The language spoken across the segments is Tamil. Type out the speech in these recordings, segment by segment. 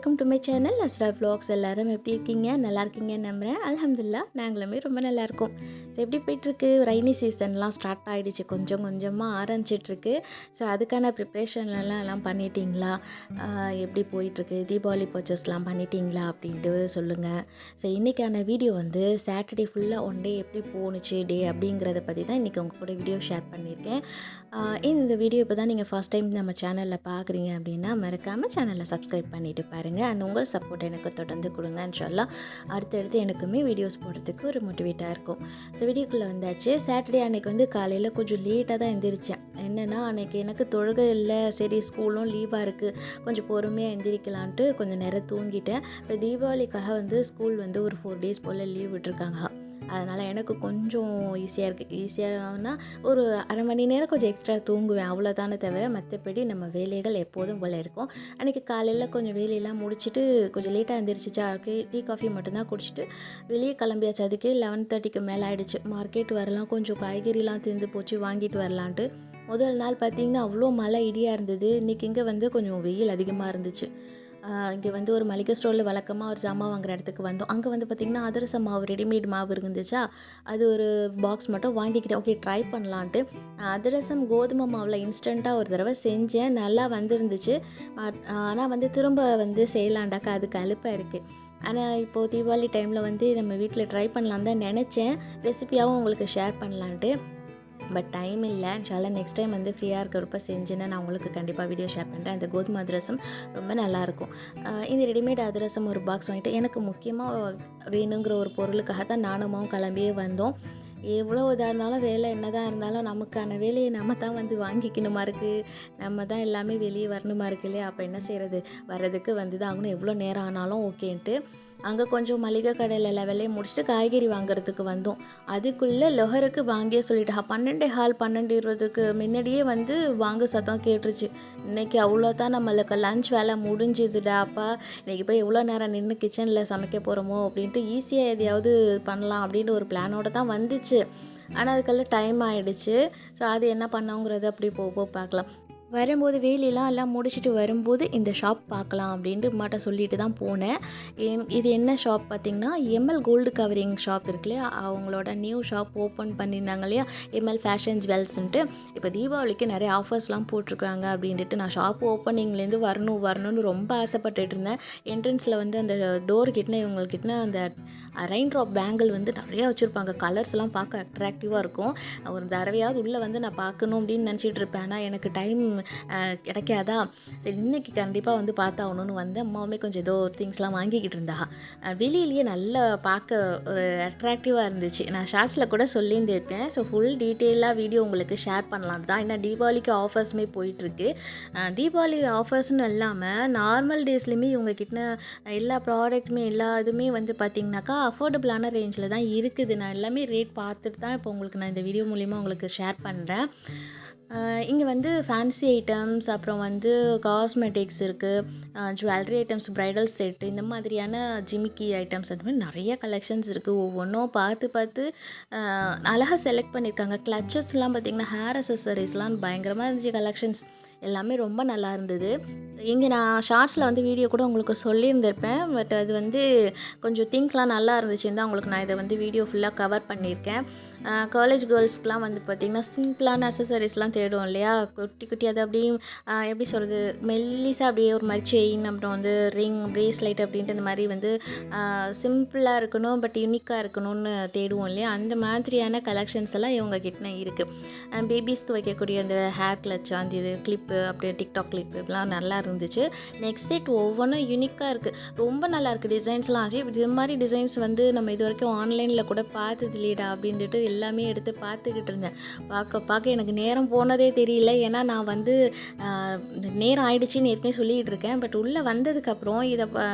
Welcome to my channel Azra vlogs. எல்லாரும் எப்படி இருக்கீங்க? நல்லா இருக்கீங்கன்னு நம்புகிறேன். அல்ஹம்துலில்லாஹ் நாங்களுமே ரொம்ப நல்லா இருக்கோம். ஸோ எப்படி போயிட்டுருக்கு? ரைனி சீசன்லாம் ஸ்டார்ட் ஆகிடுச்சு, கொஞ்சம் கொஞ்சமாக ஆரம்பிச்சிட்ருக்கு. ஸோ அதுக்கான ப்ரிப்ரேஷன்லாம் பண்ணிட்டீங்களா? எப்படி போயிட்டுருக்கு? தீபாவளி பர்ச்சேஸ்லாம் பண்ணிட்டீங்களா அப்படின்ட்டு சொல்லுங்கள். ஸோ இன்றைக்கான வீடியோ வந்து சாட்டர்டே ஃபுல்லாக ஒன் டே எப்படி போணுச்சு அப்படிங்கிறத பற்றி தான் இன்றைக்கி உங்கள் கூட வீடியோ ஷேர் பண்ணியிருக்கேன். இந்த வீடியோ இப்போ தான் நீங்கள் ஃபஸ்ட் டைம் நம்ம சேனலில் பார்க்குறீங்க அப்படின்னா மறக்காமல் சேனலை சப்ஸ்கிரைப் பண்ணிவிட்டு பாருங்கள். அண்ட் உங்கள் சப்போர்ட் எனக்கு தொடர்ந்து கொடுங்க. இன்ஷால்லாஹ் அடுத்தடுத்து எனக்குமே வீடியோஸ் போடுறதுக்கு ஒரு மோட்டிவேட்டாக இருக்கும். ஸோ வீடியோக்குள்ளே வந்தாச்சு. சாட்டர்டே அன்றைக்கி வந்து காலையில் கொஞ்சம் லேட்டாக தான் எந்திரிச்சேன். என்னென்னா அன்றைக்கி எனக்கு தொழுகை இல்லை, சரி ஸ்கூலும் லீவாக இருக்குது, கொஞ்சம் பொறுமையாக எந்திரிக்கலான்ட்டு கொஞ்சம் நேரம் தூங்கிட்டேன். இப்போ தீபாவளிக்காக வந்து ஸ்கூல் வந்து ஒரு 4 days போல் லீவ் விட்டுருக்காங்க. அதனால் எனக்கு கொஞ்சம் ஈஸியாக இருக்குது. ஈஸியாகனா ஒரு அரை மணி நேரம் கொஞ்சம் எக்ஸ்ட்ரா தூங்குவேன், அவ்வளோதானே தவிர மற்றபடி நம்ம வேலைகள் எப்போதும் போல் இருக்கும். அன்றைக்கி காலையில் கொஞ்சம் வேலையெல்லாம் முடிச்சுட்டு கொஞ்சம் லேட்டாக எழுந்திரிச்சிச்சா, டீ காஃபி மட்டும்தான் குடிச்சிட்டு வெளியே கிளம்பியாச்சு. அதுக்கே 11:30க்கு மேலே ஆகிடுச்சு. மார்க்கெட் வரலாம், கொஞ்சம் காய்கறிலாம் தீர்ந்து போச்சு, வாங்கிட்டு வரலான்ட்டு. முதல் நாள் பார்த்திங்கன்னா அவ்வளோ மழை இடியாக இருந்தது. இன்றைக்கி இங்கே வந்து கொஞ்சம் வெயில் அதிகமாக இருந்துச்சு. இங்கே வந்து ஒரு மளிகை ஸ்டோரில் வழக்கமாக ஒரு ஜாமான் வாங்குகிற இடத்துக்கு வந்தோம். அங்கே வந்து பார்த்திங்கன்னா அதிரசம் மாவு, ரெடிமேட் மாவு இருந்துச்சா, அது ஒரு பாக்ஸ் மட்டும் வாங்கிக்கிட்டேன். ஓகே, ட்ரை பண்ணலான்ட்டு. அதிரசம் கோதுமை மாவில் இன்ஸ்டண்ட்டாக ஒரு தடவை செஞ்சேன், நல்லா வந்துருந்துச்சு. ஆனால் வந்து திரும்ப வந்து செய்யலாண்டாக்கா அதுக்கு அலுப்பாக இருக்குது. ஆனால் இப்போது தீபாவளி டைமில் வந்து நம்ம வீட்டில் ட்ரை பண்ணலான்னு தான் நினச்சேன், ரெசிபியாகவும் உங்களுக்கு ஷேர் பண்ணலான்ட்டு. பட் டைம் இல்லை. இன்ஷால்லாஹ் நெக்ஸ்ட் டைம் வந்து ஃப்ரீயாக இருக்கிறப்ப செஞ்சேன்னா நான் உங்களுக்கு கண்டிப்பாக வீடியோ ஷேர் பண்ணுறேன். இந்த கோதுமை அதிரசம் ரொம்ப நல்லாயிருக்கும். இந்த ரெடிமேட் அதிரசம் ஒரு பாக்ஸ் வாங்கிட்டு எனக்கு முக்கியமாக வேணுங்கிற ஒரு பொருளுக்காக தான் நானுமாவும் கிளம்பியே வந்தோம். எவ்வளோ இதாக இருந்தாலும் வேலை என்ன தான் இருந்தாலும் நமக்கான வேலையை நம்ம தான் வந்து வாங்கிக்கணுமா இருக்குது, நம்ம தான் எல்லாமே வெளியே வரணுமா இருக்குது இல்லையா? அப்போ என்ன செய்கிறது, வர்றதுக்கு வந்து தான் ஆகணும், எவ்வளோ நேரம் ஆனாலும் ஓகேன்ட்டு. அங்கே கொஞ்சம் மளிகை கடையில் எல்லா வேலையும் முடிச்சுட்டு காய்கறி வாங்குறதுக்கு வந்தோம். அதுக்குள்ளே லொஹருக்கு வாங்கியே சொல்லிட்டா. 12:15 முன்னாடியே வந்து வாங்க சத்தம் கேட்டுருச்சு. இன்றைக்கி அவ்வளோதான், நம்மளுக்கு லஞ்ச் வேலை முடிஞ்சுதுடாப்பா, இன்றைக்கி போய் எவ்வளோ நேரம் நின்று கிச்சனில் சமைக்க போகிறோமோ அப்படின்ட்டு ஈஸியாக எதையாவது பண்ணலாம் அப்படின்னு ஒரு பிளானோடு தான் வந்துச்சு. ஆனால் அதுக்கெல்லாம் டைம் ஆகிடுச்சு. ஸோ அது என்ன பண்ணோங்கிறது அப்படி போக பார்க்கலாம். வரும்போது எல்லாம் முடிச்சுட்டு வரும்போது இந்த ஷாப் பார்க்கலாம் அப்படின்ட்டு அம்மாட்ட சொல்லிட்டு தான் போனேன். இது என்ன ஷாப் பார்த்திங்கன்னா, எம்எல் கோல்டு கவரிங் ஷாப் இருக்கு இல்லையா, அவங்களோட நியூ ஷாப் ஓப்பன் பண்ணியிருந்தாங்க இல்லையா, எம்எல் ஃபேஷன் ஜுவல்ஸ்ன்ட்டு. இப்போ தீபாவளிக்கு நிறைய ஆஃபர்ஸ்லாம் போட்டிருக்காங்க அப்படின்ட்டு நான் ஷாப் ஓப்பனிங்லேருந்து வரணும்னு ரொம்ப ஆசைப்பட்டுட்டு இருந்தேன். என்ட்ரன்ஸில் வந்து அந்த டோர் கிட்டே இவங்கக்கிட்ட அந்த ரெயின் ட்ராப் பேங்கிள் வந்து நிறையா வச்சுருப்பாங்க. கலர்ஸ்லாம் பார்க்க அட்ராக்டிவாக இருக்கும். ஒரு தடவையாவது உள்ளே வந்து நான் பார்க்கணும் அப்படின்னு நினச்சிட்டு இருப்பேன். ஆனால் எனக்கு டைம் கிடைக்காதா, சரி இன்றைக்கி கண்டிப்பாக வந்து பார்த்தாகணுன்னு வந்தேன். அம்மாவுமே கொஞ்சம் ஏதோ திங்ஸ்லாம் வாங்கிக்கிட்டு இருந்தா. வெளியிலேயே நல்லா பார்க்க ஒரு அட்ராக்டிவாக இருந்துச்சு. நான் ஷார்ட்ஸில் கூட சொல்லியிருந்திருப்பேன். ஸோ ஃபுல் டீட்டெயிலாக வீடியோ உங்களுக்கு ஷேர் பண்ணலாம் தான். ஏன்னா தீபாவளிக்கு ஆஃபர்ஸுமே போயிட்டுருக்கு. தீபாவளி ஆஃபர்ஸ்னு இல்லாமல் நார்மல் டேஸ்லேயுமே இவங்கக்கிட்ட எல்லா ப்ராடக்ட்டுமே எல்லா இதுவுமே வந்து பார்த்திங்கனாக்கா அஃபோர்டபுளான ரேஞ்சில் தான் இருக்குது. நான் எல்லாமே ரேட் பார்த்துட்டு தான் இப்போ உங்களுக்கு நான் இந்த வீடியோ மூலிமா உங்களுக்கு ஷேர் பண்ணுறேன். இங்கே வந்து ஃபேன்சி ஐட்டம்ஸ், அப்புறம் வந்து காஸ்மெட்டிக்ஸ் இருக்குது, ஜுவல்லரி ஐட்டம்ஸ், ப்ரைடல் செட்டு, இந்த மாதிரியான ஜிமிக்கி ஐட்டம்ஸ், அந்த மாதிரி நிறைய கலெக்ஷன்ஸ் இருக்குது. ஒவ்வொன்றும் பார்த்து அழகாக செலக்ட் பண்ணியிருக்காங்க. கிளச்சஸ்லாம் பார்த்திங்கன்னா ஹேர் அசசரிஸ்லாம் பயங்கரமாக இருந்துச்சு. கலெக்ஷன்ஸ் எல்லாமே ரொம்ப நல்லா இருந்தது. இங்கே நான் ஷார்ட்ஸில் வந்து வீடியோ கூட உங்களுக்கு சொல்லியிருந்திருப்பேன். பட் அது வந்து கொஞ்சம் திங்க்லாம் நல்லா இருந்துச்சுன்னு தான் உங்களுக்கு நான் இதை வந்து வீடியோ ஃபுல்லாக கவர் பண்ணியிருக்கேன். காலேஜ் கேர்ள்ஸ்க்கெலாம் வந்து பார்த்திங்கன்னா சிம்பிளான அசசரிஸ்லாம் தேடும் இல்லையா, குட்டி அது அப்படியே எப்படி சொல்கிறது, மெல்லிஸாக அப்படியே ஒரு மாதிரி செயின், அப்புறம் வந்து ரிங், ப்ரேஸ்லைட் அப்படின்ட்டு இந்த மாதிரி வந்து சிம்பிளாக இருக்கணும் பட் யூனிக்காக இருக்கணும்னு தேடுவோம் இல்லையா, அந்த மாதிரியான கலெக்ஷன்ஸ் எல்லாம் இவங்க கிட்ட இருக்குது. பேபிஸ்க்கு வைக்கக்கூடிய அந்த ஹேர் கிளச், அந்த இது கிளிப்பு, அப்படியே டிக்டாக் கிளிப்பு, இப்படிலாம் நல்லா இருந்துச்சு. நெக்ஸ்ட் செட் ஒவ்வொன்றும் யூனிக்காக இருக்குது, ரொம்ப நல்லாயிருக்கு. டிசைன்ஸ்லாம் ஆச்சு. இது மாதிரி டிசைன்ஸ் வந்து நம்ம இது வரைக்கும் ஆன்லைனில் கூட பார்த்தது இல்லைடா அப்படின்ட்டு எல்லாமே எடுத்து பார்த்துக்கிட்டு இருந்தேன். பார்க்க எனக்கு நேரம் போனதே தெரியல. ஏன்னா நான் வந்து நேரம் ஆயிடுச்சுன்னு ஏற்கனவே சொல்லிகிட்டு இருக்கேன். பட் உள்ளே வந்ததுக்கப்புறம் இதை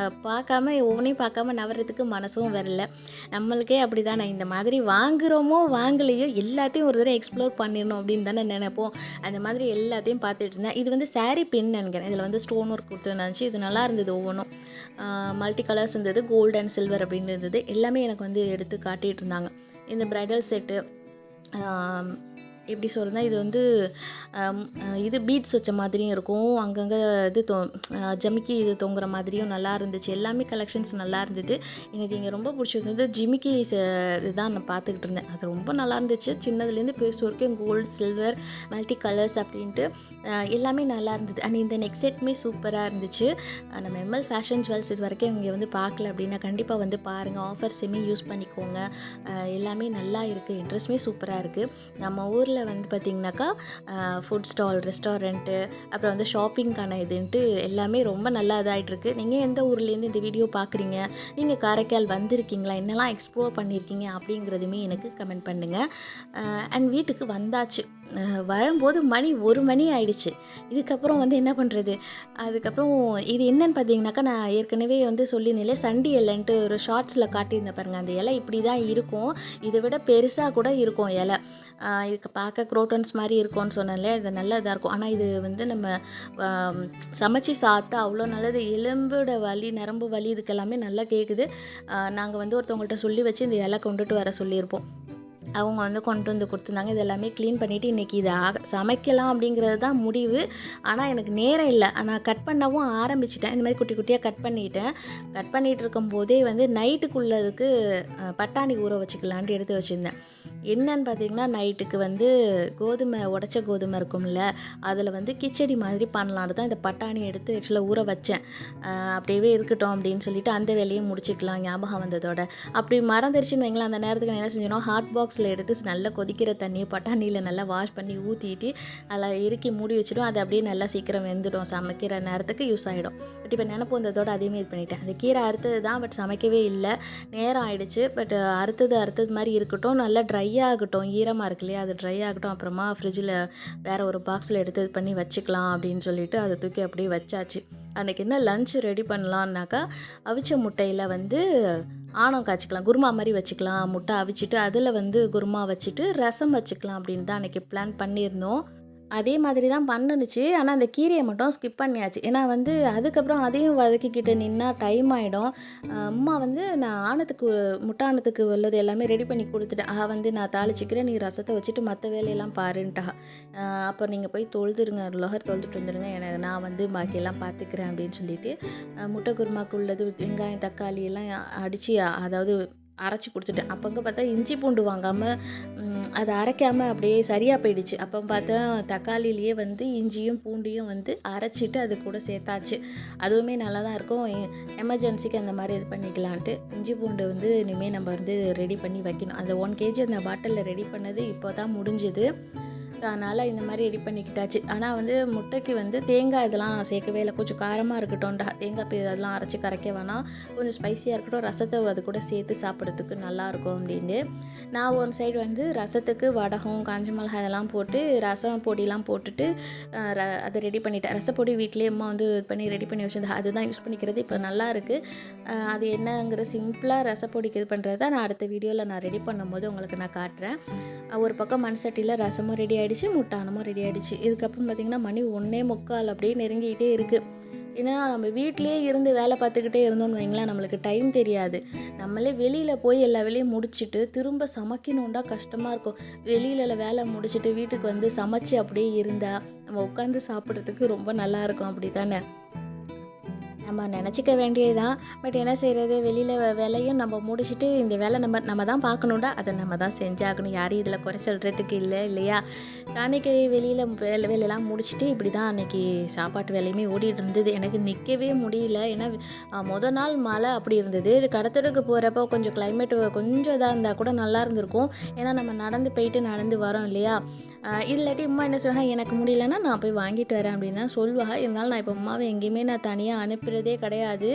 பார்க்காம ஒவ்வொன்றையும் பார்க்காம நவரத்துக்கு மனசும் வரல. நம்மளுக்கே அப்படி தானே, இந்த மாதிரி வாங்குகிறோமோ வாங்கலையோ எல்லாத்தையும் ஒரு தடவை எக்ஸ்ப்ளோர் பண்ணிடணும் அப்படின்னு தானே நினைப்போம். அந்த மாதிரி எல்லாத்தையும் பார்த்துட்டு இருந்தேன். இது வந்து சாரீ பின் நினைக்கிறேன். இதில் வந்து ஸ்டோன் ஒர்க் கொடுத்துருந்துச்சு. இது நல்லா இருந்தது. ஒவ்வொன்றும் மல்டி கலர்ஸ் இருந்தது. கோல்டு அண்ட் சில்வர் அப்படின்னு இருந்தது. எல்லாமே எனக்கு வந்து எடுத்து காட்டிகிட்டு இருந்தாங்க. இந்த ப்ரைடல் செட்டு, எப்படி சொல்றதுன்னா, இது வந்து இது பீட்ஸ் வச்ச மாதிரியும் இருக்கும். அங்கங்கே இது ஜிமிக்கி இது தொங்குற மாதிரியும் நல்லா இருந்துச்சு. எல்லாமே கலெக்ஷன்ஸ் நல்லா இருந்தது. எனக்கு இங்கே ரொம்ப பிடிச்சிருந்தது ஜிமிக்கி இதுதான் நான் பார்த்துக்கிட்டு இருந்தேன். அது ரொம்ப நல்லா இருந்துச்சு. சின்னதுலேருந்து பெருசு வரைக்கும் கோல்டு, சில்வர், மல்டி கலர்ஸ் அப்படின்ட்டு எல்லாமே நல்லா இருந்தது. அண்ட் இந்த நெக் செட்டுமே சூப்பராக இருந்துச்சு. நம்ம எம்எல் ஃபேஷன் ஜுவல்ஸ் இது வரைக்கும் இங்கே வந்து பார்க்கல அப்படின்னா கண்டிப்பாக வந்து பாருங்கள். ஆஃபர்ஸுமே யூஸ் பண்ணிக்கோங்க. எல்லாமே நல்லா இருக்குது. இன்ட்ரெஸ்ட்டுமே சூப்பராக இருக்குது. நம்ம ஊரில் வந்து பார்த்திங்கனாக்கா ஃபுட் ஸ்டால், ரெஸ்டாரண்ட்டு, அப்புறம் வந்து ஷாப்பிங்க்கான இதுன்ட்டு எல்லாமே ரொம்ப நல்லா இதாகிட்டுருக்கு. நீங்கள் எந்த ஊர்லேருந்து இந்த வீடியோ பார்க்குறீங்க, நீங்கள் காரைக்கால் வந்திருக்கீங்களா, என்னெல்லாம் எக்ஸ்ப்ளோர் பண்ணியிருக்கீங்க அப்படிங்கிறதுமே எனக்கு கமெண்ட் பண்ணுங்கள். அண்ட் வீட்டுக்கு வந்தாச்சு. வரும்போது மணி 1 மணி ஆயிடுச்சு. இதுக்கப்புறம் வந்து என்ன பண்ணுறது, அதுக்கப்புறம் இது என்னன்னு பார்த்தீங்கன்னாக்கா, நான் ஏற்கனவே வந்து சொல்லியிருந்தேன்ல சண்டி இலைன்ட்டு ஒரு ஷார்ட்ஸில் காட்டியிருந்தேன் பாருங்கள். அந்த இலை இப்படி தான் இருக்கும். இதை விட பெருசாக கூட இருக்கும் இலை. இதுக்கு பார்க்க குரோட்டன்ஸ் மாதிரி இருக்கும்னு சொன்னேன்ல, இது நல்லா இதாக இருக்கும். ஆனால் இது வந்து நம்ம சமைச்சு சாப்பிட்டா அவ்வளோ நல்லது. எலும்போட வலி, நரம்பு வலி இதுக்கெல்லாமே நல்லா கேட்குது. நாங்கள் வந்து ஒருத்தவங்கள்ட்ட சொல்லி வச்சு இந்த இலை கொண்டுட்டு வர சொல்லியிருப்போம். அவங்க வந்து கொண்டு வந்து கொடுத்துருந்தாங்க. இது எல்லாமே க்ளீன் பண்ணிவிட்டு இன்றைக்கி இதை சமைக்கலாம் அப்படிங்கிறது தான் முடிவு. ஆனால் எனக்கு நேரம் இல்லை. நான் கட் பண்ணவும் ஆரம்பிச்சிட்டேன். இந்த மாதிரி குட்டி குட்டியாக கட் பண்ணிட்டேன். கட் பண்ணிகிட்டு இருக்கும்போதே வந்து நைட்டுக்குள்ளதுக்கு பட்டாணி ஊற வச்சுக்கலான்ட்டு எடுத்து வச்சுருந்தேன். என்னன்னு பார்த்தீங்கன்னா, நைட்டுக்கு வந்து கோதுமை, உடச்ச கோதுமை இருக்கும்ல, அதில் வந்து கிச்சடி மாதிரி பண்ணலான்னு தான் இந்த பட்டாணி எடுத்து ஆக்சுவலாக ஊற வச்சேன். அப்படியே இருக்கட்டும் அப்படின்னு சொல்லிட்டு அந்த வேலையும் முடிச்சிக்கலாம் ஞாபகம் வந்ததோட. அப்படி மறந்துருச்சுன்னு வைங்களேன், அந்த நேரத்துக்கு நான் என்ன செஞ்சேன்னா, ஹாட் பாக்ஸில் எடுத்து நல்லா கொதிக்கிற தண்ணியை பட்டாணியில் நல்லா வாஷ் பண்ணி ஊற்றிட்டு அதில் இறுக்கி மூடி வச்சுடும். அது அப்படியே நல்லா சீக்கிரம் வெந்துடும். சமைக்கிற நேரத்துக்கு யூஸ் ஆகிடும். பட் இப்போ நினப்பு வந்ததோடு அதையுமே இது பண்ணிட்டேன். அந்த கீரை அறுத்தது தான், பட் சமைக்கவே இல்லை. நேரம் ஆகிடுச்சு. பட் அறுத்தது மாதிரி இருக்கட்டும், நல்லா ட்ரை ஆகட்டும். ஈரமாக இருக்கு இல்லையா, அது ட்ரை ஆகட்டும். அப்புறமா ஃப்ரிட்ஜில் வேறு ஒரு பாக்ஸில் எடுத்து இது பண்ணி வச்சுக்கலாம் அப்படின்னு சொல்லிட்டு அதை தூக்கி அப்படியே வச்சாச்சு. அன்றைக்கி என்ன லஞ்ச் ரெடி பண்ணலான்னாக்கா, அவிச்ச முட்டையில் வந்து ஆணம் காய்ச்சிக்கலாம், குருமா மாதிரி வச்சுக்கலாம். முட்டை அவிச்சிட்டு அதில் வந்து குருமா வச்சுட்டு ரசம் வச்சுக்கலாம் அப்படின்னு தான் அன்றைக்கி பிளான் பண்ணியிருந்தோம். அதே மாதிரி தான் பண்ணுனுச்சு. ஆனால் அந்த கீரையை மட்டும் ஸ்கிப் பண்ணியாச்சு. ஏன்னா வந்து அதுக்கப்புறம் அதையும் வதக்கிக்கிட்டு நின்னா டைம் ஆகிடும். அம்மா வந்து நான் முட்டானத்துக்கு உள்ளது எல்லாமே ரெடி பண்ணி கொடுத்துட்டேன். வந்து நான் தாளிச்சிக்கிறேன், நீ ரசத்தை வச்சுட்டு மற்ற வேலையெல்லாம் பாருன்ட்டா. அப்போ நீங்கள் போய் தொழுதுருங்க, லொஹர் தொழுதுட்டு வந்துடுங்க, எனக்கு நான் வந்து பாக்கியெல்லாம் பார்த்துக்கிறேன் அப்படின்னு சொல்லிட்டு முட்டை குருமாக்கு உள்ளது வெங்காயம், தக்காளி எல்லாம் அடித்து, அதாவது அரைச்சி கொடுத்துட்டேன். அப்போங்க பார்த்தா இஞ்சி பூண்டு வாங்காமல் அதை அரைக்காமல் அப்படியே சரியாக போயிடுச்சு. அப்போ பார்த்தா தக்காளிலேயே வந்து இஞ்சியும் பூண்டையும் வந்து அரைச்சிட்டு அது கூட சேர்த்தாச்சு. அதுவுமே நல்லா தான் இருக்கும். எமர்ஜென்சிக்கு அந்த மாதிரி இது பண்ணிக்கலான்ட்டு இஞ்சி பூண்டு வந்து இனிமேல் நம்ம வந்து ரெடி பண்ணி வைக்கணும். அந்த 1 kg அந்த பாட்டிலில் ரெடி பண்ணது இப்போ தான் முடிஞ்சுது. அதனால் இந்த மாதிரி ரெடி பண்ணிக்கிட்டாச்சு. ஆனால் வந்து முட்டைக்கு வந்து தேங்காய் இதெல்லாம் நான் சேர்க்கவே இல்லை. கொஞ்சம் காரமாக இருக்கட்டும்டா, தேங்காய் அதெல்லாம் அரைச்சி கரைக்க வேணாம், கொஞ்சம் ஸ்பைஸியாக இருக்கட்டும், ரசத்தை அது கூட சேர்த்து சாப்பிட்றதுக்கு நல்லாயிருக்கும் அப்படின்னு நான் ஒரு சைடு வந்து ரசத்துக்கு வடகம், காஞ்ச மிளகாய் இதெல்லாம் போட்டு ரசம் பொடியெலாம் போட்டுட்டு அதை ரெடி பண்ணிட்டேன். ரசப்பொடி வீட்டிலே அம்மா வந்து இது பண்ணி ரெடி பண்ணி வச்சுருந்தேன். அதுதான் யூஸ் பண்ணிக்கிறது. இப்போ நல்லா இருக்குது. அது என்னங்கிற சிம்பிளாக ரசப்பொடிக்கு இது பண்ணுறது தான் நான் அடுத்த வீடியோவில் நான் ரெடி பண்ணும்போது உங்களுக்கு நான் காட்டுறேன். ஒரு பக்கம் மண் சட்டியில் ரசமும் ரெடி ஆகிடுச்சு, முட்டானமும் ரெடி ஆகிடுச்சு. இதுக்கப்புறம் பார்த்திங்கன்னா மணி 1:45 அப்படியே நெருங்கிக்கிட்டே இருக்குது. ஏன்னா நம்ம வீட்டிலேயே இருந்து வேலை பார்த்துக்கிட்டே இருந்தோம்னு வைங்களேன், நம்மளுக்கு டைம் தெரியாது. நம்மளே வெளியில் போய் எல்லா வேலையும் முடிச்சுட்டு திரும்ப சமைக்கணுண்டா கஷ்டமாக இருக்கும். வெளியில் வேலை முடிச்சுட்டு வீட்டுக்கு வந்து சமைச்சு அப்படியே இருந்தால் நம்ம உட்காந்து சாப்பிட்றதுக்கு ரொம்ப நல்லாயிருக்கும். அப்படி தானே நம்ம நினச்சிக்க வேண்டியதுதான். பட் என்ன செய்கிறது, வெளியில் வேலையும் நம்ம முடிச்சுட்டு இந்த வேலை நம்ம தான் பார்க்கணுண்டா, அதை நம்ம தான் செஞ்சாகணும். யாரும் இதில் குறை சொல்கிறதுக்கு இல்லையா. அன்றைக்கி வெளியில் வேலையெல்லாம் முடிச்சுட்டு இப்படி தான் அன்றைக்கி சாப்பாட்டு வேலையுமே ஓடிட்டு இருந்தது. எனக்கு நிற்கவே முடியல. ஏன்னா மொதல் நாள் மழை அப்படி இருந்தது. கடத்தலுக்கு போகிறப்போ கொஞ்சம் கிளைமேட்டு கொஞ்சம் இதாக இருந்தால் கூட நல்லா இருந்திருக்கும். ஏன்னா நம்ம நடந்து வரோம் இல்லையா. இல்லாட்டி அம்மா என்ன சொல்லுவாங்க, எனக்கு முடியலன்னா நான் போய் வாங்கிட்டு வரேன் அப்படின்னு தான் சொல்லுவாங்க. இருந்தாலும் நான் இப்போ அம்மாவை எங்கேயுமே நான் தனியாக அனுப்புகிறதே கிடையாது.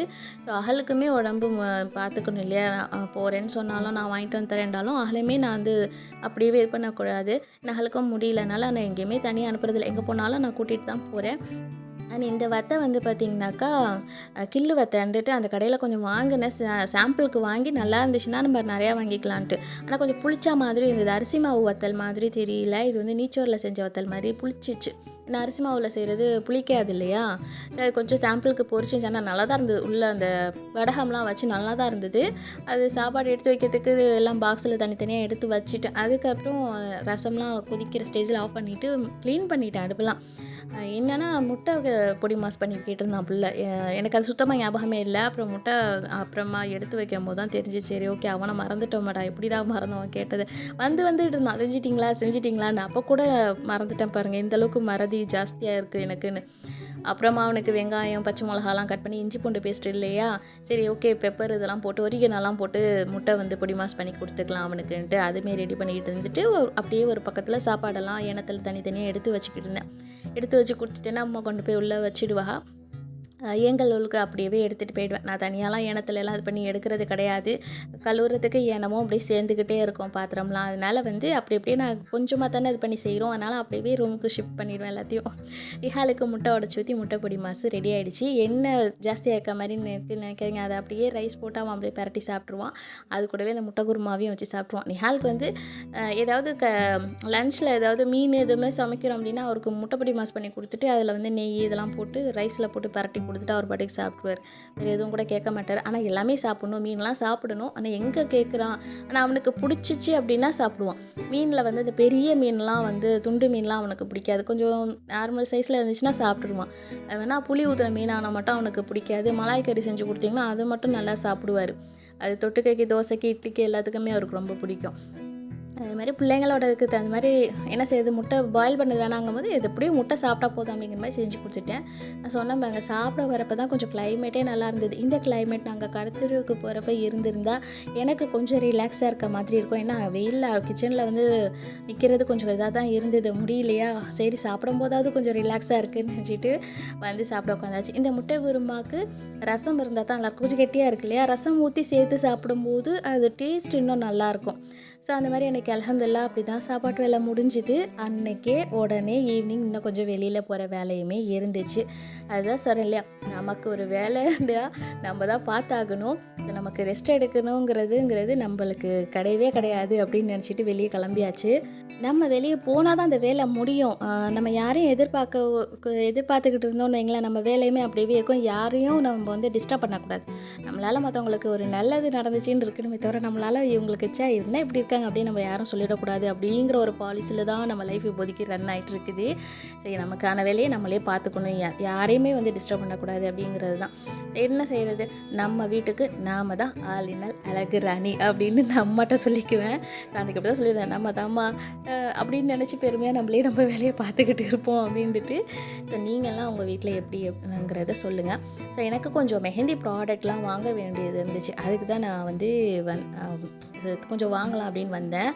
ஸோ அகலுக்குமே உடம்பு பார்த்துக்கணும் இல்லையா. போகிறேன்னு சொன்னாலும் நான் வாங்கிட்டு வந்து தரேன்டாலும் அகலையுமே நான் வந்து அப்படியே இது பண்ணக்கூடாது. அகலுக்கும் முடியலனால நான் எங்கேயுமே தனியாக அனுப்புறதில்லை. எங்கே போனாலும் நான் கூட்டிகிட்டு தான் போகிறேன். அண்ட் இந்த வத்தை வந்து பார்த்திங்கனாக்கா கில்லு வத்தைன்ட்டு அந்த கடையில் கொஞ்சம் வாங்கினேன். சாம்பிளுக்கு வாங்கி நல்லா இருந்துச்சுன்னா நம்ம நிறையா வாங்கிக்கலான்ட்டு. ஆனால் கொஞ்சம் புளிச்சா மாதிரி இருந்தது. அரிசி மாவு வத்தல் மாதிரி தெரியல. இது வந்து நீச்சோரில் செஞ்ச வத்தல் மாதிரி புளிச்சிச்சு. ஏன்னா அரிசி மாவில் செய்கிறது புளிக்காது இல்லையா? அது கொஞ்சம் சாம்பிளுக்கு பொரிச்சு ஆனால் நல்லா தான் இருந்தது. உள்ளே அந்த வடகம்லாம் வச்சு நல்லா தான் இருந்தது. அது சாப்பாடு எடுத்து வைக்கிறதுக்கு எல்லாம் பாக்ஸில் தனித்தனியாக எடுத்து வச்சுட்டேன். அதுக்கப்புறம் ரசம்லாம் கொதிக்கிற ஸ்டேஜில் ஆஃப் பண்ணிவிட்டு க்ளீன் பண்ணிட்டேன் அடுப்பெல்லாம். என்னென்னா முட்டை பொடி மாஸ் பண்ணி கேட்டிருந்தான் புள்ள. எனக்கு அது சுத்தமாக ஞாபகமே இல்லை. அப்புறம் முட்டை அப்புறமா எடுத்து வைக்கும்போது தான் தெரிஞ்சு. சரி ஓகே, அவனை மறந்துட்டோமாடா, எப்படிடா மறந்தவன் கேட்டது. வந்துட்டு இருந்தான், செஞ்சிட்டிங்களான்னு. அப்போ கூட மறந்துட்டேன் பாருங்கள், இந்தளவுக்கு மறதி ஜாஸ்தியாக இருக்குது எனக்குன்னு. அப்புறமா அவனுக்கு வெங்காயம், பச்சை மிளகாலாம் கட் பண்ணி இஞ்சி பூண்டு பேஸ்ட் இல்லையா, சரி ஓகே பெப்பர் இதெல்லாம் போட்டு ஒரிகனெல்லாம் போட்டு முட்டை வந்து பொடி மாஸ் பண்ணி கொடுத்துக்கலாம் அவனுக்குன்ட்டு அதுமாரி ரெடி பண்ணிக்கிட்டு இருந்துட்டு அப்படியே ஒரு பக்கத்தில் சாப்பாடெல்லாம் எண்ணத்தில் தனித்தனியாக எடுத்து வச்சுக்கிட்டு இருந்தேன். எடுத்து வச்சு கொடுத்துட்டேன்னா அம்மா கொண்டு போய் உள்ளே வச்சுடுவா. ஏங்கல்லுக்கு அப்படியே எடுத்துகிட்டு போயிடுவேன். நான் தனியாலாம் ஏனத்துலலாம் இது பண்ணி எடுக்கிறது கிடையாது. கழுவுறதுக்கு ஏனமும் அப்படியே சேர்ந்துக்கிட்டே இருக்கும் பாத்திரம்லாம். அதனால் வந்து அப்படி அப்படியே நான் கொஞ்சமாக தானே இது பண்ணி செய்கிறோம். அதனால் அப்படியே ரூமுக்கு ஷிஃப்ட் பண்ணிடுவேன் எல்லாத்தையும். ரிஹாலுக்கு முட்டை உடச்சி ஊற்றி முட்டை பொடி மாசு ரெடி ஆகிடுச்சு. எண்ணெய் ஜாஸ்தியாக இருக்க மாதிரி நினைக்காதீங்க. அதை அப்படியே ரைஸ் போட்டு அவன் அப்படியே பரட்டி சாப்பிட்ருவான். அது கூடவே இந்த முட்டை குருமாவையும் வச்சு சாப்பிட்ருவான். நிஹாலுக்கு வந்து ஏதாவது லஞ்சில் ஏதாவது மீன் எதுவுமே சமைக்கிறோம் அப்படின்னா அவருக்கு முட்டை பொடி மாஸ் பண்ணி கொடுத்துட்டு அதில் வந்து நெய் இதெல்லாம் போட்டு ரைஸில் போட்டு பரட்டி கொடுத்துட்டு அவர் பாட்டுக்கு சாப்பிடுவார். வேறு எதுவும் கூட கேட்க மாட்டார். ஆனால் எல்லாமே சாப்பிடணும், மீன்லாம் சாப்பிடணும். ஆனால் எங்கே கேட்குறான், ஆனால் அவனுக்கு பிடிச்சிச்சு அப்படின்னா சாப்பிடுவான். மீனில் வந்து இந்த பெரிய மீன்லாம் வந்து துண்டு மீன்லாம் அவனுக்கு பிடிக்காது. கொஞ்சம் நார்மல் சைஸில் இருந்துச்சுன்னா சாப்பிட்ருவான். வேணால் புளி ஊற்றுன மீனானால் மட்டும் அவனுக்கு பிடிக்காது. மலாய் கறி செஞ்சு கொடுத்தீங்கன்னா அது மட்டும் நல்லா சாப்பிடுவார். அது தொட்டுக்கைக்கு, தோசைக்கு, இட்லிக்கு எல்லாத்துக்குமே அவருக்கு ரொம்ப பிடிக்கும். அது மாதிரி பிள்ளைங்களோட இதுக்கு தகுந்த மாதிரி என்ன செய்யுது, முட்டை பாயில் பண்ணது வேணாங்கும்போது இது எப்படியும் முட்டை சாப்பிட்டா போதும் அப்படிங்கிற மாதிரி செஞ்சு கொடுத்துட்டேன். நான் சொன்னேன் பாருங்க, சாப்பிட வரப்போ தான் கொஞ்சம் கிளைமேட்டே நல்லா இருந்தது. இந்த கிளைமேட் நாங்கள் கடத்தூருக்கு போகிறப்ப இருந்திருந்தால் எனக்கு கொஞ்சம் ரிலாக்ஸாக இருக்க மாதிரி இருக்கும். ஏன்னா வெயிலில் கிச்சனில் வந்து நிற்கிறது கொஞ்சம் இதாக தான் இருந்தது, முடியலையா. சரி சாப்பிடும்போதாவது கொஞ்சம் ரிலாக்ஸாக இருக்குதுன்னு நினச்சிட்டு வந்து சாப்பிட உட்காந்தாச்சு. இந்த முட்டை குருமாவுக்கு ரசம் இருந்தால் தான் நல்லா கொஞ்சம் கெட்டியாக இருக்கு இல்லையா, ரசம் ஊற்றி சேர்த்து சாப்பிடும்போது அது டேஸ்ட் இன்னும் நல்லாயிருக்கும். ஸோ அந்த மாதிரி எனக்கு அல்ஹம்துலில்லாஹ் அப்படி தான் சாப்பாட்டு வேலை முடிஞ்சுது. அன்றைக்கே உடனே ஈவினிங் இன்னும் கொஞ்சம் வெளியில் போகிற வேலையுமே இருந்துச்சு. அதுதான் சொல்கிறேன் இல்லையா, நமக்கு ஒரு வேலை இல்லையா நம்ம தான் பார்த்தாகணும். நமக்கு ரெஸ்ட் எடுக்கணுங்கிறது நம்மளுக்கு கிடையவே கிடையாது அப்படின்னு நினச்சிட்டு வெளியே கிளம்பியாச்சு. நம்ம வெளியே போனால் தான் அந்த வேலை முடியும். நம்ம யாரையும் எதிர்பார்த்துக்கிட்டு இருந்தோம்னு வைங்களேன், நம்ம வேலையுமே அப்படியே இருக்கும். யாரையும் நம்ம வந்து டிஸ்டர்ப் பண்ணக்கூடாது. நம்மளால் மற்றவங்களுக்கு ஒரு நல்லது நடந்துச்சுன்னு இருக்கணுமே தவிர நம்மளால் இவங்களுக்கு என்ன இப்படி இருக்காங்க அப்படின்னு நம்ம யாரும் சொல்லிடக்கூடாது அப்படிங்கிற ஒரு பாலிசியில் தான் நம்ம லைஃப் இப்போதைக்கு ரன் ஆகிட்டு இருக்குது. சரி, நமக்கான வேலையை நம்மளே பார்த்துக்கணும், யாரையுமே வந்து டிஸ்டர்ப் பண்ணக்கூடாது அப்படிங்கிறது தான். என்ன செய்கிறது, நம்ம வீட்டுக்கு நாம் தான் ஆளினால் அழகு ராணி அப்படின்னு நம்மகிட்ட சொல்லிக்குவேன். அன்றைக்கி அப்படி தான் சொல்லியிருந்தேன், நம்ம தாம்மா அப்படின்னு நினச்சி பெருமையாக நம்ம வேலையை பார்த்துக்கிட்டு இருப்போம் அப்படின்ட்டு. ஸோ நீங்கள்லாம் உங்கள் வீட்டில் எப்படிங்கிறத சொல்லுங்கள். ஸோ எனக்கு கொஞ்சம் மெஹந்தி ப்ராடக்ட்லாம் வாங்க வேண்டியது இருந்துச்சு. அதுக்கு தான் நான் வந்து கொஞ்சம் வாங்கலாம் அப்படின்னு வந்தேன்.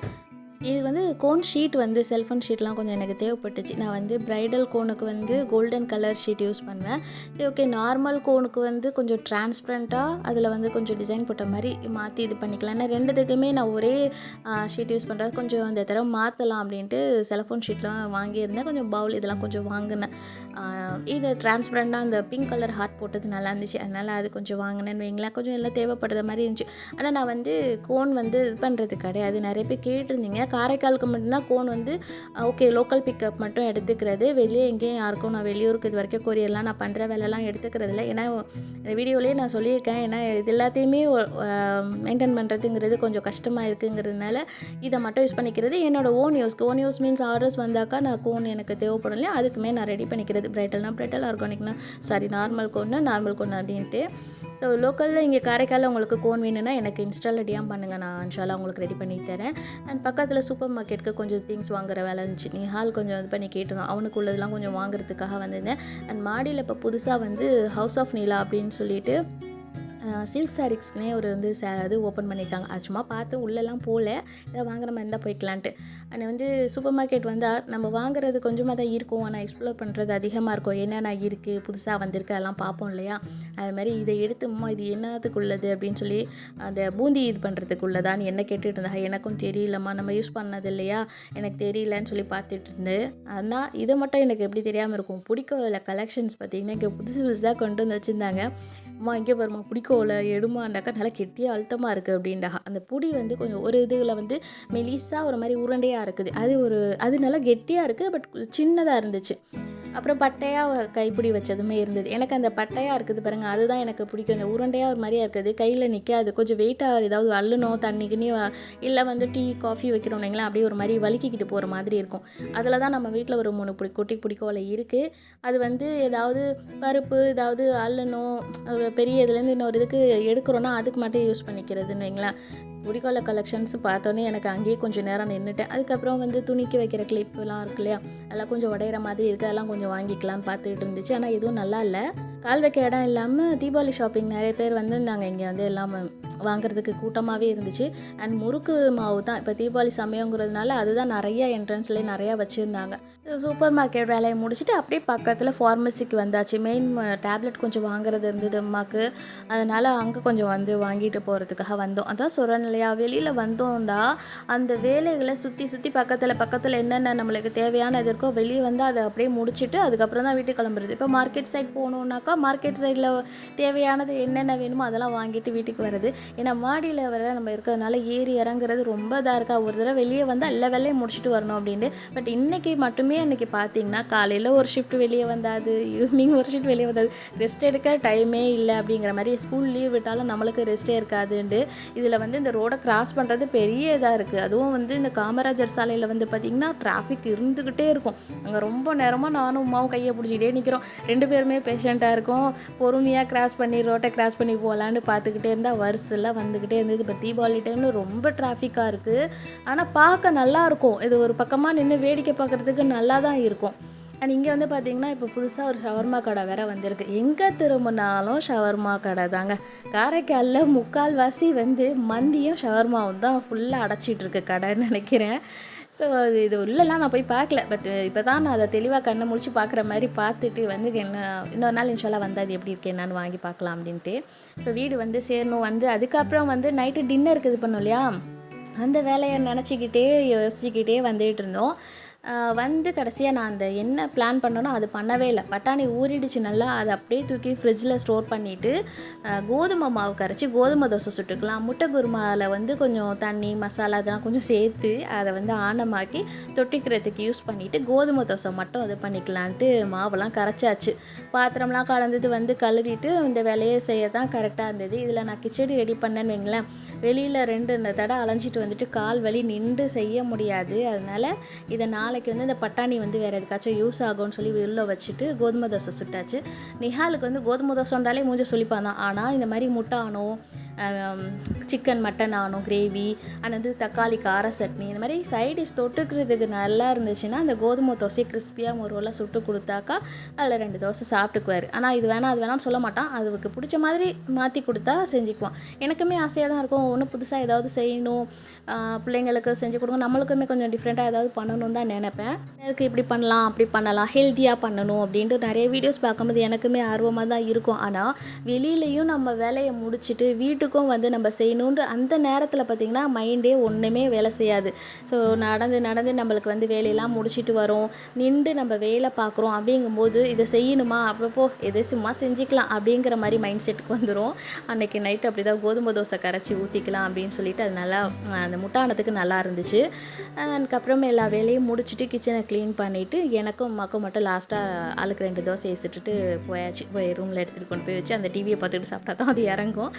இது வந்து கோன் ஷீட் வந்து செல்ஃபோன் ஷீட்லாம் கொஞ்சம் எனக்கு தேவைப்பட்டுச்சு. நான் வந்து ப்ரைடல் கோனுக்கு வந்து கோல்டன் கலர் ஷீட் யூஸ் பண்ணுவேன். சரி ஓகே, நார்மல் கோனுக்கு வந்து கொஞ்சம் டிரான்ஸ்பரண்ட்டாக அதில் வந்து கொஞ்சம் டிசைன் போட்ட மாதிரி மாற்றி இது பண்ணிக்கலாம். ஏன்னா ரெண்டுத்துக்குமே நான் ஒரே ஷீட் யூஸ் பண்ணுறது கொஞ்சம் இந்த தடவை மாற்றலாம் அப்படின்ட்டு செல்ஃபோன் ஷீட்லாம் வாங்கியிருந்தேன். கொஞ்சம் பவுல் இதெல்லாம் கொஞ்சம் வாங்கினேன். இது டிரான்ஸ்பரண்ட்டாக அந்த பிங்க் கலர் ஹார்ட் போட்டது நல்லா இருந்துச்சு. அதனால் அது கொஞ்சம் வாங்கினேன்னு வைங்களேன். கொஞ்சம் எல்லாம் தேவைப்படுற மாதிரி இருந்துச்சு. ஆனால் நான் வந்து கோன் வந்து இது பண்ணுறது கிடையாது. நிறைய பேர் கேட்டிருந்தீங்க. காரைக்காலுக்கு மட்டும்தான் கோன் வந்து ஓகே லோக்கல் பிக்கப் மட்டும் எடுத்துக்கிறது. வெளியே எங்கேயும் யாருக்கும் நான் வெளியூருக்கு இது வரைக்கும் கொரியர்லாம் நான் பண்ணுற வேலைலாம் எடுத்துக்கிறது இல்லை. ஏன்னா இந்த வீடியோலேயே நான் சொல்லியிருக்கேன், ஏன்னா இது எல்லாத்தையுமே மெயின்டைன் பண்ணுறதுங்கிறது கொஞ்சம் கஷ்டமாக இருக்குங்கிறதுனால இதை மட்டும் யூஸ் பண்ணிக்கிறது. என்னோடய ஓன் யூஸ் மீன்ஸ் ஆர்டர்ஸ் வந்தாக்கா நான் கோன் எனக்கு தேவைப்படும் இல்லையா, அதுக்குமே நான் ரெடி பண்ணிக்கிறது. பிரைட்டல் ஆர்கானிக்னா நார்மல் கோன் அப்படின்ட்டு. ஸோ லோக்கலில் இங்கே காரைக்காலில் உங்களுக்கு கோன் வேணும்னா எனக்கு இன்ஸ்டாவில் டிஎம் பண்ணுங்கள், நான் இன்ஷால்லா உங்களுக்கு ரெடி பண்ணி தரேன். அண்ட் பக்கத்தில் சூப்பர் மார்க்கெட்டுக்கு கொஞ்சம் திங்ஸ் வாங்குற வேலை இருந்துச்சு. நிஹால் கொஞ்சம் இது பண்ணி கேட்டிருந்தோம், அவனுக்கு உள்ளதெல்லாம் கொஞ்சம் வாங்குறதுக்காக வந்திருந்தேன். அண்ட் மாடியில் இப்போ புதுசாக வந்து ஹவுஸ் ஆஃப் நீலா அப்படின்னு சொல்லிட்டு சில்க் சாரீஸ்க்குனே ஒரு வந்து இது ஓப்பன் பண்ணியிருக்காங்க. அது சும்மா பார்த்து உள்ளெல்லாம் போகல, ஏதாவது வாங்குற மாதிரி இருந்தால் போய்க்கலான்ட்டு. ஆனால் வந்து சூப்பர் மார்க்கெட் வந்தால் நம்ம வாங்குறது கொஞ்சமாக தான் இருக்கும், ஆனால் எக்ஸ்ப்ளோர் பண்ணுறது அதிகமாக இருக்கும். என்னென்ன இருக்குது புதுசாக வந்திருக்கு அதெல்லாம் பார்ப்போம் இல்லையா? அது மாதிரி இதை எடுத்துமா இது என்னத்துக்குள்ளது அப்படின்னு சொல்லி அந்த பூந்தி இது பண்ணுறதுக்குள்ளதான்னு என்ன கேட்டுட்டு இருந்தா. எனக்கும் தெரியலம்மா, நம்ம யூஸ் பண்ணது இல்லையா, எனக்கு தெரியலன்னு சொல்லி பார்த்துட்டு இருந்தேன். ஆனால் இதை மட்டும் எனக்கு எப்படி தெரியாமல் இருக்கும். பிடிக்கல கலெக்ஷன்ஸ் பார்த்திங்கன்னா இங்கே புதுசு புதுசாக கொண்டு வந்து வச்சுருந்தாங்க. அம்மா இங்கே பாருமா பிடிக்கோல எடுமாண்டாக்கா நல்லா கெட்டியாக அழுத்தமாக இருக்குது அப்படின்டா. அந்த புடி வந்து கொஞ்சம் ஒரு இதில் வந்து மெலிசாக ஒரு மாதிரி உருண்டையாக இருக்குது. அது நல்லா கெட்டியாக இருக்குது, பட் சின்னதாக இருந்துச்சு. அப்புறம் பட்டையாக கைப்பிடி வச்சதுமே இருந்தது. எனக்கு அந்த பட்டையாக இருக்குது பாருங்கள், அதுதான் எனக்கு பிடிக்கும். அந்த உருண்டையாக ஒரு மாதிரியாக இருக்குது, கையில் நிற்காது. கொஞ்சம் வெயிட்டாக ஏதாவது அள்ளணும் தண்ணிக்குன்னு இல்லை வந்து டீ காஃபி வைக்கிறோம் இல்லைங்களா, அப்படியே ஒரு மாதிரி வலிக்கிக்கிட்டு போகிற மாதிரி இருக்கும். அதில் தான் நம்ம வீட்டில் ஒரு 3 குட்டி பிடிக்கோலை இருக்குது. அது வந்து ஏதாவது பருப்பு ஏதாவது அள்ளணும், ஒரு பெரிய இதுலேருந்து இன்னொரு இதுக்கு எடுக்கிறோன்னா அதுக்கு மட்டும் யூஸ் பண்ணிக்கிறதுன்னு வைங்களேன். பிடிக்கோல கலெக்ஷன்ஸ் பார்த்தோன்னே எனக்கு அங்கேயே கொஞ்சம் நேரம் நின்றுட்டேன். அதுக்கப்புறம் வந்து துணிக்கு வைக்கிற கிளிப்லாம் இருக்கு இல்லையா, அதெல்லாம் கொஞ்சம் உடையிற மாதிரி இருக்குது, அதெல்லாம் கொஞ்சம் வாங்கிக்கலான்னு பார்த்துட்டு இருந்துச்சு. ஆனால் எதுவும் நல்லா இல்லை, கால் வைக்க இடம் இல்லாமல். தீபாவளி ஷாப்பிங் நிறைய பேர் வந்திருந்தாங்க இங்கே வந்து எல்லாம் வாங்குறதுக்கு கூட்டமாகவே இருந்துச்சு. அண்ட் முறுக்கு மாவு தான் இப்போ தீபாவளி சமயங்கிறதுனால அதுதான் நிறைய என்ட்ரன்ஸ்லேயே நிறையா வச்சுருந்தாங்க. சூப்பர் மார்க்கெட் வேலையை முடிச்சுட்டு அப்படியே பக்கத்தில் ஃபார்மசிக்கு வந்தாச்சு. மெயின் டேப்லெட் கொஞ்சம் வாங்குறது இருந்தது அம்மாவுக்கு, அதனால் அங்கே கொஞ்சம் வந்து வாங்கிட்டு போகிறதுக்காக வந்தோம். அதான் சொல்கிறேன் இல்லையா, வெளியில் வந்தோம்டா அந்த வேலைகளை சுற்றி பக்கத்தில் என்னென்ன நம்மளுக்கு தேவையான இது இருக்கோ வெளியே வந்து அதை அப்படியே முடிச்சுட்டு அதுக்கப்புறம் தான் வீட்டுக்கு கிளம்புறது. இப்போ மார்க்கெட் சைட் போகணுன்னாக்கா மார்க்கெட் சைடில் தேவையானது என்னென்ன வேணுமோ அதெல்லாம் வாங்கிட்டு வீட்டுக்கு வர்றது. ஏன்னா மாடியில் வர நம்ம இருக்கிறதுனால ஏறி இறங்குறது ரொம்ப இதாக இருக்கா. ஒரு தடவை வெளியே வந்தால் எல்லா வேலையும் முடிச்சுட்டு வரணும் அப்படின்ட்டு. பட் இன்றைக்கி மட்டுமே அன்றைக்கி பார்த்தீங்கன்னா காலையில் ஒரு ஷிஃப்ட் வெளியே வந்தாது, ஈவினிங் ஒரு ஷிஃப்ட் வெளியே வந்தாது, ரெஸ்ட் எடுக்க டைமே இல்லை அப்படிங்கிற மாதிரி. ஸ்கூல் லீவ் விட்டாலும் நம்மளுக்கு ரெஸ்ட்டே இருக்காதுன்ட்டு இதில் வந்து இந்த ரோடை கிராஸ் பண்ணுறது பெரிய இதாக இருக்குது. அதுவும் வந்து இந்த காமராஜர் சாலையில் வந்து பார்த்திங்கன்னா டிராஃபிக் இருந்துக்கிட்டே இருக்கும். அங்கே ரொம்ப நேரமாக நானும் உமாவும் கையை பிடிச்சிக்கிட்டே நிற்கிறோம். 2 பேருமே பேஷண்ட்டாக இருக்கும். பொறுமையாக கிராஸ் பண்ணி ரோட்டை கிராஸ் பண்ணி போகலான்னு பார்த்துக்கிட்டே இருந்தால் வரிசெல்லாம் வந்துக்கிட்டே இருந்தது. இப்போ தீபாவளி டைமில் ரொம்ப டிராஃபிக்காக இருக்குது. ஆனால் பார்க்க நல்லாயிருக்கும். இது ஒரு பக்கமாக நின்று வேடிக்கை பார்க்குறதுக்கு நல்லா தான் இருக்கும். அண்ட் இங்கே வந்து பார்த்திங்கன்னா இப்போ புதுசாக ஒரு ஷவர்மா கடை வேறு வந்திருக்கு. எங்கே திரும்பினாலும் ஷவர்மா கடை தாங்க. காரைக்காலில் முக்கால்வாசி வந்து மந்தியும் ஷவர்மாவும் தான் ஃபுல்லாக அடைச்சிட்ருக்கு கடைன்னு நினைக்கிறேன். ஸோ இது உள்ளெல்லாம் நான் போய் பார்க்கல, பட் இப்போ தான் நான் அதை தெளிவாக கண்ணை முடிச்சு பார்க்குற மாதிரி பார்த்துட்டு வந்து இன்னொரு நாள் இன்ஷால்லா வந்து அது எப்படி இருக்குது என்னன்னு வாங்கி பார்க்கலாம் அப்படின்ட்டு. ஸோ வீடு வந்து சேரணும். வந்து அதுக்கப்புறம் வந்து நைட்டு டின்னருக்கு இது பண்ணோம் இல்லையா, அந்த வேலையை நினச்சிக்கிட்டே யோசிச்சுக்கிட்டே வந்துகிட்டு இருந்தோம். வந்து கடைசியாக நான் அந்த என்ன பிளான் பண்ணனோ அது பண்ணவே இல்லை. பட்டாணி ஊறிடுச்சு நல்லா, அதை அப்படியே தூக்கி ஃப்ரிட்ஜில் ஸ்டோர் பண்ணிவிட்டு கோதுமை மாவு கரைச்சி கோதுமை தோசை சுட்டுக்கலாம். முட்டை குருமாவில் வந்து கொஞ்சம் தண்ணி மசாலா அதெல்லாம் கொஞ்சம் சேர்த்து அதை வந்து ஆனமாக்கி தொட்டிக்கிறதுக்கு யூஸ் பண்ணிவிட்டு கோதுமை தோசை மட்டும் அது பண்ணிக்கலான்ட்டு மாவெல்லாம் கரைச்சாச்சு. பாத்திரம்லாம் கலந்தது வந்து கழுவிட்டு இந்த வேலையை செய்ய தான் கரெக்டாக இருந்தது. இதில் நான் கிச்சடி ரெடி பண்ணேன்னு வைங்களேன், வெளியில் 2 இந்த தடவை அலைஞ்சிட்டு வந்துட்டு கால் வலி நின்று செய்ய முடியாது. அதனால் இதை நாளைக்கு வந்து இந்த பட்டாணி வந்து வேறு எதுக்காச்சும் யூஸ் ஆகும்னு சொல்லி வெளில வச்சுட்டு கோதுமை தோசை சுட்டாச்சு. நிஹாலுக்கு வந்து கோதுமை தோசைன்றாலே மூஞ்ச சொல்லிப்பான் தான். ஆனால் இந்த மாதிரி முட்டை ஆனோ சிக்கன் மட்டன் ஆனோ கிரேவி அண்ட் தக்காளி கார சட்னி இந்த மாதிரி சைடிஷ் தொட்டுக்கிறதுக்கு நல்லா இருந்துச்சுன்னா அந்த கோதுமை தோசையை கிறிஸ்பியாக முருவலாக சுட்டு கொடுத்தாக்கா அதில் 2 தோசை சாப்பிட்டுக்குவார். ஆனால் இது வேணாம் அது வேணாம்னு சொல்ல மாட்டான். அதுக்கு பிடிச்ச மாதிரி மாற்றி கொடுத்தா செஞ்சுக்குவான். எனக்குமே ஆசையாக தான் இருக்கும், ஒன்று புதுசாக ஏதாவது செய்யணும், பிள்ளைங்களுக்கு செஞ்சு கொடுங்க, நம்மளுக்குமே கொஞ்சம் டிஃப்ரெண்ட்டாக ஏதாவது பண்ணணும்னு தான் நினைப்பேன். எனக்கு இப்படி பண்ணலாம் அப்படி பண்ணலாம் ஹெல்த்தியாக பண்ணணும் அப்படின்ட்டு நிறைய வீடியோஸ் பார்க்கும்போது எனக்குமே ஆர்வமாக தான் இருக்கும். ஆனால் வெளியிலையும் நம்ம வேலையை முடிச்சுட்டு வீட்டுக்கும் வந்து நம்ம செய்யணுன்ற அந்த நேரத்தில் பார்த்திங்கன்னா மைண்டே ஒன்றுமே வேலை செய்யாது. ஸோ நடந்து நம்மளுக்கு வந்து வேலையெல்லாம் முடிச்சுட்டு வரோம், நின்று நம்ம வேலை பார்க்குறோம். அப்படிங்கும்போது இதை செய்யணுமா அப்பப்போ எதை சும்மா செஞ்சுக்கலாம் அப்படிங்கிற மாதிரி மைண்ட் செட்டுக்கு வந்துடும். அன்றைக்கி நைட்டு அப்படி தான் கோதுமை தோசை கரைச்சி ஊற்றிக்கலாம் அப்படின்னு சொல்லிட்டு அது நல்லா அந்த முட்டானத்துக்கு நல்லா இருந்துச்சு. அதுக்கப்புறம் எல்லா வேலையும் முடிச்சுட்டு கிச்சனை க்ளீன் பண்ணிவிட்டு எனக்கும் அம்மாக்கும் மட்டும் லாஸ்ட்டாக ஆளுக்கு 2 தோசையை சுட்டுட்டு போயாச்சு. போய் ரூமில் எடுத்துகிட்டு கொண்டு போய் வச்சு அந்த டிவியை பார்த்துட்டு சாப்பிட்டா தான் அது இறங்கும்.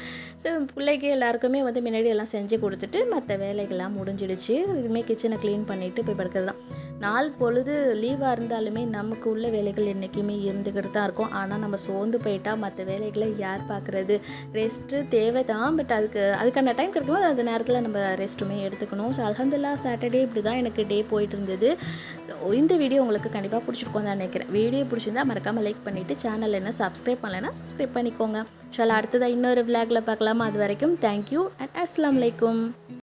ஸோ பிள்ளைக்கு எல்லாருக்குமே வந்து முன்னாடி எல்லாம் செஞ்சு கொடுத்துட்டு மற்ற வேலைகள்லாம் முடிஞ்சிடுச்சு. இனிமேல் கிச்சனை க்ளீன் பண்ணிவிட்டு போய் படுக்கிறது தான். நாள் பொழுது லீவாக இருந்தாலுமே நமக்கு உள்ள வேலைகள் என்றைக்குமே இருந்துக்கிட்டு தான் இருக்கும். ஆனால் நம்ம சோர்ந்து போயிட்டா மற்ற வேலைகளை யார் பார்க்குறது? ரெஸ்ட்டு தேவை தான். பட் அதுக்கான டைம் கிடைக்கும்போது அந்த நேரத்தில் நம்ம ரெஸ்ட்டுமே எடுத்துக்கணும். ஸோ அல்ஹம்துலில்லாஹ் சாட்டர்டே இப்படி தான் எனக்கு டே போயிட்டு இருந்தது. ஸோ இந்த வீடியோ உங்களுக்கு கண்டிப்பாக பிடிச்சிருக்கோம் தான் நினைக்கிறேன். வீடியோ பிடிச்சிருந்தா மறக்காமல் லைக் பண்ணிவிட்டு சேனல் என்ன சப்ஸ்கிரைப் பண்ணலைன்னா சப்ஸ்கிரைப் பண்ணிக்கோங்க. இன்ஷா அல்லாஹ் அடுத்ததாக இன்னொரு விளாகில் பார்க்கலாம். அது வரைக்கும் தேங்க்யூ அண்ட் அஸ்ஸலாமு அலைக்கும்.